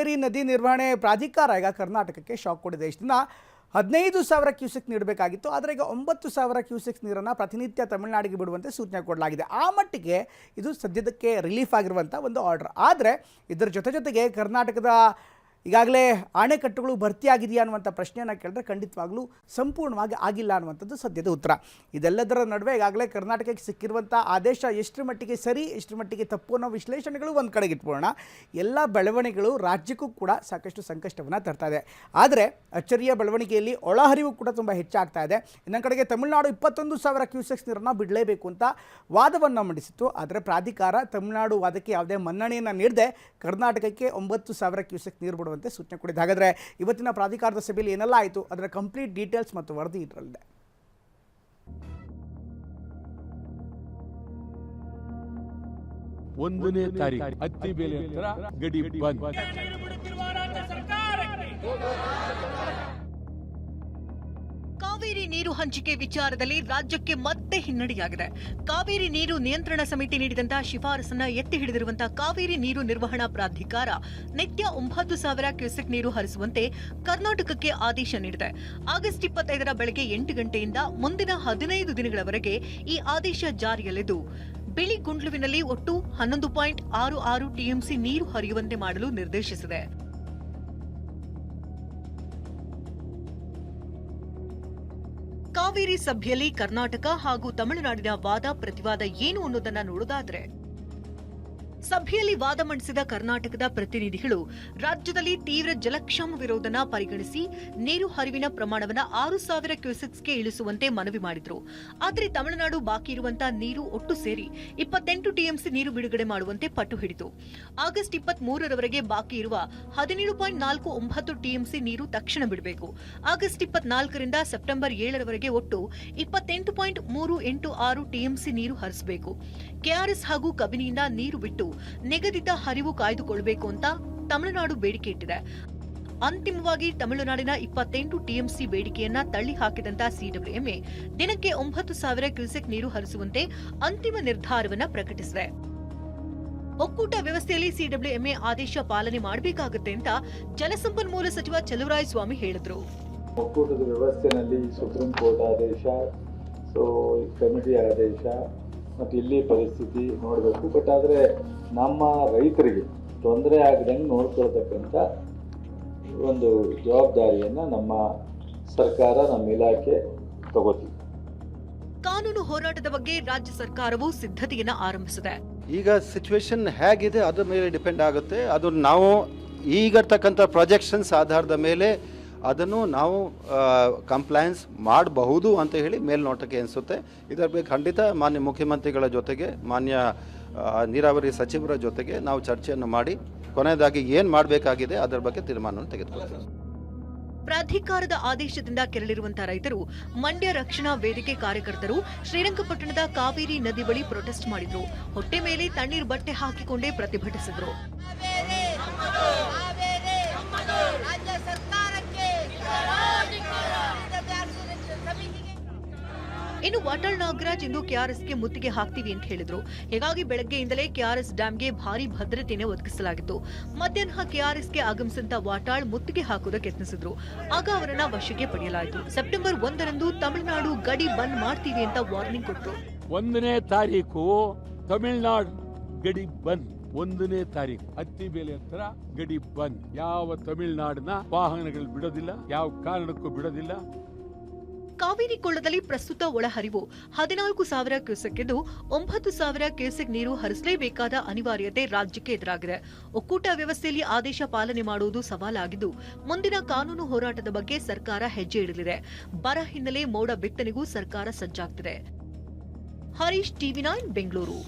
ಕಾವೇರಿ ನದಿ ನಿರ್ವಹಣೆ ಪ್ರಾಧಿಕಾರ ಈಗ ಕರ್ನಾಟಕಕ್ಕೆ ಶಾಕ್ ಕೊಟ್ಟಿದೆ. ಇಷ್ಟನ್ನ 15,000 ಕ್ಯೂಸೆಕ್ ನೀಡಬೇಕಾಗಿತ್ತು, ಆದರೆ ಈಗ 9,000 ಕ್ಯೂಸೆಕ್ಸ್ ನೀರನ್ನು ಪ್ರತಿನಿತ್ಯ ತಮಿಳುನಾಡಿಗೆ ಬಿಡುವಂತೆ ಸೂಚನೆ ಕೊಡಲಾಗಿದೆ. ಆ ಮಟ್ಟಿಗೆ ಇದು ಸದ್ಯದಕ್ಕೆ ರಿಲೀಫ್ ಆಗಿರುವಂಥ ಒಂದು ಆರ್ಡರ್. ಆದರೆ ಇದರ ಜೊತೆಗೆ ಕರ್ನಾಟಕದ ಈಗಾಗಲೇ ಅಣೆಕಟ್ಟುಗಳು ಭರ್ತಿಯಾಗಿದೆಯಾ ಅನ್ನುವಂಥ ಪ್ರಶ್ನೆಯನ್ನು ಕೇಳಿದ್ರೆ ಖಂಡಿತವಾಗ್ಲೂ ಸಂಪೂರ್ಣವಾಗಿ ಆಗಿಲ್ಲ ಅನ್ನುವಂಥದ್ದು ಸದ್ಯದ ಉತ್ತರ. ಇದೆಲ್ಲದರ ನಡುವೆ ಈಗಾಗಲೇ ಕರ್ನಾಟಕಕ್ಕೆ ಸಿಕ್ಕಿರುವಂಥ ಆದೇಶ ಎಷ್ಟರ ಮಟ್ಟಿಗೆ ಸರಿ ಎಷ್ಟರ ಮಟ್ಟಿಗೆ ತಪ್ಪು ಅನ್ನೋ ವಿಶ್ಲೇಷಣೆಗಳು ಒಂದು ಕಡೆಗೆ ಇಟ್ಕೊಳ್ಳೋಣ. ಎಲ್ಲ ಬೆಳವಣಿಗೆಗಳು ರಾಜ್ಯಕ್ಕೂ ಕೂಡ ಸಾಕಷ್ಟು ಸಂಕಷ್ಟವನ್ನು ತರ್ತಾ ಇದೆ. ಆದರೆ ಅಚ್ಚರಿಯ ಬೆಳವಣಿಗೆಯಲ್ಲಿ ಒಳಹರಿವು ಕೂಡ ತುಂಬ ಹೆಚ್ಚಾಗ್ತಾ ಇದೆ. ಇನ್ನೊಂದು ಕಡೆಗೆ ತಮಿಳುನಾಡು 21,000 ಕ್ಯೂಸೆಕ್ಸ್ ನೀರನ್ನು ಬಿಡಲೇಬೇಕು ಅಂತ ವಾದವನ್ನು ಮಂಡಿಸಿತ್ತು. ಆದರೆ ಪ್ರಾಧಿಕಾರ ತಮಿಳುನಾಡು ವಾದಕ್ಕೆ ಯಾವುದೇ ಮನ್ನಣೆಯನ್ನು ನೀಡದೆ ಕರ್ನಾಟಕಕ್ಕೆ 9,000 ಕ್ಯೂಸೆಕ್ ನೀರು ಬಿಡುವ ಸೂಚನೆ ಕೊಟ್ಟಿದೆ. ಹಾಗಾದ್ರೆ ಇವತ್ತಿನ ಪ್ರಾಧಿಕಾರದ ಸಭೆಯಲ್ಲಿ ಏನೆಲ್ಲ ಆಯಿತು, ಅದರ ಕಂಪ್ಲೀಟ್ ಡೀಟೇಲ್ಸ್ ಮತ್ತು ವರದಿ ಇದರಲ್ಲಿದೆ. ಒಂದನೇ ತಾರೀಕು ಅತ್ತಿ ಬೇಲೆ ಗಡಿ ಬಂದ್. ಕಾವೇರಿ ನೀರು ಹಂಚಿಕೆ ವಿಚಾರದಲ್ಲಿ ರಾಜ್ಯಕ್ಕೆ ಮತ್ತೆ ಹಿನ್ನಡೆಯಾಗಿದೆ. ಕಾವೇರಿ ನೀರು ನಿಯಂತ್ರಣ ಸಮಿತಿ ನೀಡಿದಂತಹ ಶಿಫಾರಸನ್ನ ಎತ್ತಿ ಹಿಡಿದಿರುವಂತಹ ಕಾವೇರಿ ನೀರು ನಿರ್ವಹಣಾ ಪ್ರಾಧಿಕಾರ ನಿತ್ಯ 9,000 ಕ್ಯೂಸೆಕ್ ನೀರು ಹರಿಸುವಂತೆ ಕರ್ನಾಟಕಕ್ಕೆ ಆದೇಶ ನೀಡಿದೆ. ಆಗಸ್ಟ್ 25ರ ಬೆಳಗ್ಗೆ 8 ಗಂಟೆಯಿಂದ ಮುಂದಿನ 15 ದಿನಗಳವರೆಗೆ ಈ ಆದೇಶ ಜಾರಿಯಲ್ಲಿದ್ದು, ಬಿಳಿಗುಂಡ್ಲುವಿನಲ್ಲಿ ಒಟ್ಟು 11.66 ಟಿಎಂಸಿ ನೀರು ಹರಿಯುವಂತೆ ಮಾಡಲು ನಿರ್ದೇಶಿಸಿದೆ. ಕಾವೇರಿ ಸಭೆಯಲ್ಲಿ ಕರ್ನಾಟಕ ಹಾಗೂ ತಮಿಳುನಾಡಿನ ವಾದ ಪ್ರತಿವಾದ ಏನು ಅನ್ನೋದನ್ನ ನೋಡೋದಾದ್ರೆ, ಸಭೆಯಲ್ಲಿ ವಾದ ಮಂಡಿಸಿದ ಕರ್ನಾಟಕದ ಪ್ರತಿನಿಧಿಗಳು ರಾಜ್ಯದಲ್ಲಿ ತೀವ್ರ ಜಲಕ್ಷಾಮವಿರುವುದನ್ನು ಪರಿಗಣಿಸಿ ನೀರು ಹರಿವಿನ ಪ್ರಮಾಣವನ್ನು 6,000 ಕ್ಯೂಸೆಕ್ಸ್ಗೆ ಇಳಿಸುವಂತೆ ಮನವಿ ಮಾಡಿದ್ರು. ಆದರೆ ತಮಿಳುನಾಡು ಬಾಕಿ ಇರುವಂತಹ ನೀರು ಒಟ್ಟು ಸೇರಿ 28 ಟಿಎಂಸಿ ನೀರು ಬಿಡುಗಡೆ ಮಾಡುವಂತೆ ಪಟ್ಟು ಹಿಡಿತು. ಆಗಸ್ಟ್ 23ರವರೆಗೆ ಬಾಕಿ ಇರುವ 17.49 ಟಿಎಂಸಿ ನೀರು ತಕ್ಷಣ ಬಿಡಬೇಕು. ಆಗಸ್ಟ್ 24ರಿಂದ ಸೆಪ್ಟೆಂಬರ್ 7ರವರೆಗೆ ಒಟ್ಟು 28.386 ಟಿಎಂಸಿ ನೀರು ಹರಿಸಬೇಕು. ಕೆಆರ್ಎಸ್ ಹಾಗೂ ಕಬಿನಿಯಿಂದ ನೀರು ಬಿಟ್ಟು ನಿಗದಿತ ಹರಿವು ಕಾಯ್ದುಕೊಳ್ಳಬೇಕು ಅಂತ ತಮಿಳುನಾಡು ಬೇಡಿಕೆ ಇಟ್ಟಿದೆ. ಅಂತಿಮವಾಗಿ ತಮಿಳುನಾಡಿನ 28 ಟಿಎಂಸಿ ಬೇಡಿಕೆಯನ್ನ ತಳ್ಳಿ ಹಾಕಿದಂತ ಸಿಡಬ್ಲ್ಯೂಎಂಎ ದಿನಕ್ಕೆ 9,000 ಕ್ಯೂಸೆಕ್ ನೀರು ಹರಿಸುವಂತೆ ಅಂತಿಮ ನಿರ್ಧಾರವನ್ನ ಪ್ರಕಟಿಸಿದೆ. ಒಕ್ಕೂಟ ವ್ಯವಸ್ಥೆಯಲ್ಲಿ ಸಿಡಬ್ಲ್ಯೂಎಂಎ ಆದೇಶ ಪಾಲನೆ ಮಾಡಬೇಕಾಗುತ್ತೆ ಅಂತ ಜಲಸಂಪನ್ಮೂಲ ಸಚಿವ ಚಲುವರಾಯಸ್ವಾಮಿ ಹೇಳಿದ್ರು. ಒಕ್ಕೂಟದ ವ್ಯವಸ್ಥೆಯಲ್ಲಿ ಸುಪ್ರೀಂ ಕೋರ್ಟ್ ಆದೇಶ, ಕಮಿಟಿ ಆದೇಶ ಮತ್ತು ಇಲ್ಲಿ ಪರಿಸ್ಥಿತಿ ನೋಡಬೇಕು. ಬಟ್ ಆದರೆ ನಮ್ಮ ರೈತರಿಗೆ ತೊಂದರೆ ಆಗದಂಗೆ ನೋಡ್ಕೊಳ್ತಕ್ಕಂಥ ಒಂದು ಜವಾಬ್ದಾರಿಯನ್ನು ನಮ್ಮ ಸರ್ಕಾರ, ನಮ್ಮ ಇಲಾಖೆ ತಗೋತೀವಿ. ಕಾನೂನು ಹೋರಾಟದ ಬಗ್ಗೆ ರಾಜ್ಯ ಸರ್ಕಾರವು ಸಿದ್ಧತೆಯನ್ನು ಆರಂಭಿಸಿದೆ. ಈಗ ಸಿಚುವೇಶನ್ ಹೇಗಿದೆ ಅದರ ಮೇಲೆ ಡಿಪೆಂಡ್ ಆಗುತ್ತೆ. ಅದು ನಾವು ಈಗಿರ್ತಕ್ಕಂಥ ಪ್ರೊಜೆಕ್ಷನ್ಸ್ ಆಧಾರದ ಮೇಲೆ ಅದನ್ನು ನಾವು ಕಂಪ್ಲೈನ್ಸ್ ಮಾಡಬಹುದು ಅಂತ ಹೇಳಿ ಮೇಲ್ನೋಟಕ್ಕೆ ಅನಿಸುತ್ತೆ. ಇದರ ಬಗ್ಗೆ ಖಂಡಿತ ಮಾನ್ಯ ಮುಖ್ಯಮಂತ್ರಿಗಳ ಜೊತೆಗೆ, ಮಾನ್ಯ ನೀರಾವರಿ ಸಚಿವರ ಜೊತೆಗೆ ನಾವು ಚರ್ಚೆಯನ್ನು ಮಾಡಿ ಕೊನೆಯದಾಗಿ ಏನು ಮಾಡಬೇಕಾಗಿದೆ ಅದರ ಬಗ್ಗೆ ತೀರ್ಮಾನವನ್ನು ತೆಗೆದುಕೊಳ್ತೀವಿ. ಪ್ರಾಧಿಕಾರದ ಆದೇಶದಿಂದ ಕೆರಳಿರುವಂತಹ ರೈತರು ಮಂಡ್ಯ ರಕ್ಷಣಾ ವೇದಿಕೆ ಕಾರ್ಯಕರ್ತರು ಶ್ರೀರಂಗಪಟ್ಟಣದ ಕಾವೇರಿ ನದಿ ಬಳಿ ಪ್ರೊಟೆಸ್ಟ್ ಮಾಡಿದ್ರು. ಹೊಟ್ಟೆ ಮೇಲೆ ತಣ್ಣೀರು ಬಟ್ಟೆ ಹಾಕಿಕೊಂಡೇ ಪ್ರತಿಭಟಿಸಿದ್ರು. ಇನ್ನು ವಾಟಾಳ್ ನಾಗರಾಜ್ ಇಂದು ಕೆಆರ್ಎಸ್ಗೆ ಮುತ್ತಿಗೆ ಹಾಕ್ತೀವಿ ಅಂತ ಹೇಳಿದ್ರು. ಹೀಗಾಗಿ ಬೆಳಗ್ಗೆಯಿಂದಲೇ ಕೆಆರ್ಎಸ್ ಡ್ಯಾಂಗೆ ಭಾರಿ ಭದ್ರತೆಯನ್ನು ಒದಗಿಸಲಾಗಿತ್ತು. ಮಧ್ಯಾಹ್ನ ಕೆಆರ್ಎಸ್ಗೆ ಆಗಮಿಸಿದ ವಾಟಾಳ್ ಮುತ್ತಿಗೆ ಹಾಕುವುದಕ್ಕೆ ಯತ್ನಿಸಿದ್ರು. ಆಗ ಅವರನ್ನ ವಶಕ್ಕೆ ಪಡೆಯಲಾಯಿತು. ಸೆಪ್ಟೆಂಬರ್ 1ರಂದು ತಮಿಳುನಾಡು ಗಡಿ ಬಂದ್ ಮಾಡ್ತೀವಿ ಅಂತ ವಾರ್ನಿಂಗ್ ಕೊಟ್ಟರು. 1ನೇ ತಾರೀಕು ತಮಿಳುನಾಡು ಗಡಿ ಬಂದ್. 1ನೇ ತಾರೀಕು ಅತ್ತಿ ಬೇಲೆ ಹತ್ರ ಗಡಿ ಬಂದ್. ಯಾವ ತಮಿಳುನಾಡಿನ ವಾಹನಗಳು ಬಿಡೋದಿಲ್ಲ, ಯಾವ ಕಾರಣಕ್ಕೂ ಬಿಡೋದಿಲ್ಲ. ಕಾವೇರಿ ಕೊಳ್ಳದಲ್ಲಿ ಪ್ರಸ್ತುತ ಒಳಹರಿವು 14,000 ಕ್ಯೂಸೆಕ್ ಇದ್ದು 9,000 ಕ್ಯೂಸೆಕ್ ನೀರು ಹರಿಸಲೇಬೇಕಾದ ಅನಿವಾರ್ಯತೆ ರಾಜ್ಯಕ್ಕೆ ಎದುರಾಗಿದೆ. ಒಕ್ಕೂಟ ವ್ಯವಸ್ಥೆಯಲ್ಲಿ ಆದೇಶ ಪಾಲನೆ ಮಾಡುವುದು ಸವಾಲಾಗಿದ್ದು, ಮುಂದಿನ ಕಾನೂನು ಹೋರಾಟದ ಬಗ್ಗೆ ಸರ್ಕಾರ ಹೆಜ್ಜೆ ಇಡಲಿದೆ. ಬರ ಹಿನ್ನೆಲೆ ಮೋಡ ಬಿತ್ತನೆಗೂ ಸರ್ಕಾರ ಸಜ್ಜಾಗ್ತಿದೆ. ಹರೀಶ್, ಟಿವಿ9 ಬೆಂಗಳೂರು.